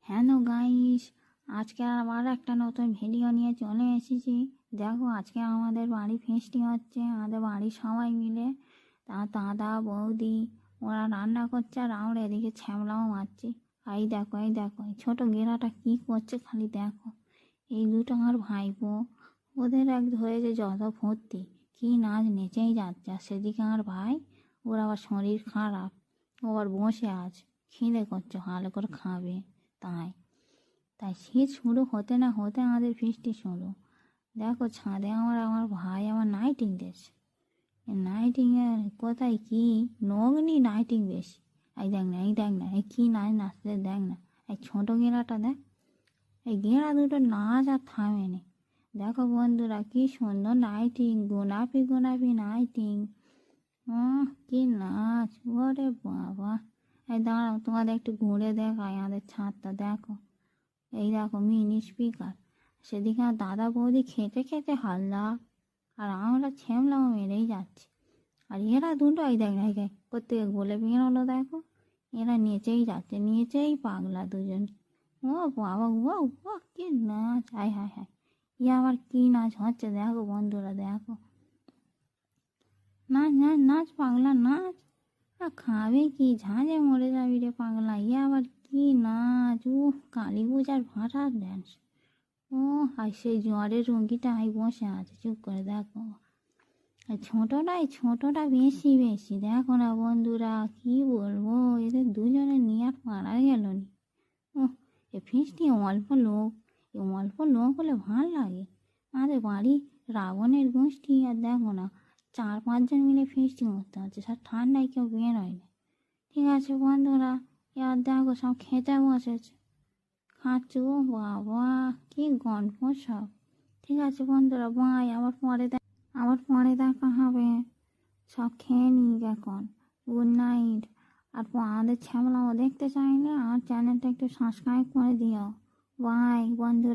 Hello guys, আজকে আবার একটা নতুন ভিডিও নিয়ে চলে এসেছি। দেখো, আজকে আমাদের বাড়ি ফিস্টি হচ্ছে, আমাদের বাড়ির সবাই মিলে। দাদা বৌদি ওরা রান্না করছে, আর আমরা এদিকে ছ্যামলাও মারছি। এই দেখো এই ছোটো গেরাটা কী করছে খালি দেখো। এই দুটো আমার ভাইপো, ওদের এক হয়েছে যত ফুর্তি, কী নাচ নেচেই যাচ্ছে। আর সেদিকে আমার ভাই, ওর আবার শরীর খারাপ, ও আবার বসে আছে, খিদে করছে, ভালো করে খাবে। তাই তাই শীত শুরু হতে না হতে আমাদের ফিস্টি শুরু। দেখো, ছাদে আমার ভাই আমার নাইটিং দিয়েছে। নাইটিংয়ের কোথায় কি নগ্নি নাইটিং বেশি। এই দেখ না এই কী নাচতে দেখ না। এই ছোটো গেঁড়াটা দেখ, এই গেঁড়া দুটো নাচ আর থামেনি। দেখো বন্ধুরা, কি সুন্দর নাইটিং, গোলাপি গোলাপি নাইটিং। কি নাচ, ওরে বাবা। এই দাঁড়াও, তোমাদের একটু ঘুরে দেখাই আমাদের ছাদটা। দেখো, এই দেখো মিনি স্পিকার। সেদিকে আমার দাদা বৌদি খেতে খেতে হাল্লা, আর আমরা ছ্যামলাও মেরেই যাচ্ছি। আর এরা দুটো এই দেখ কোত্থেকে গলে বেরোলো দেখো। এরা নেচেই যাচ্ছে, নেচেই পাগলা দুজন। ও বাবা, ও কি নাচ, হায়। আবার কি নাচ হচ্ছে দেখো বন্ধুরা, দেখো। নাচ পাগলা নাচ। খাবে কি, ঝাঁঝে মরে যাবি রে পাগলা। আবার কি নাচ, কালী পূজার ভাড়ার ড্যান্স। আর সেই জ্বরের রুগীটা বসে আছে চুপ করে দেখো। আর ছোটটা বেশি দেখো না বন্ধুরা, কি বলবো, এদের দুজনে নিয়ে আর পারা গেল নি। এ ফিস্টি অল্প লোক হলে ভাল লাগে। আমাদের বাড়ি রাবণের গোষ্ঠী, আর দেখো না 4-5 জন মিলে ফিস্টি করতে হচ্ছে, সব ঠান্ডায় কেউ বেরোয় না। ঠিক আছে বন্ধুরা, এবার দেখো সব খেতে বসেছে, খাচ্ছে। ও বাবা, কি গল্প সব। ঠিক আছে বন্ধুরা, বাই, আবার পরে দেখা হবে। সব খেয়ে নিই এখন। Good night. আর আমাদের ছ্যামলাও দেখতে চাইলে আমার চ্যানেলটা একটু সাবস্ক্রাইব করে দিও। বাই বন্ধুরা।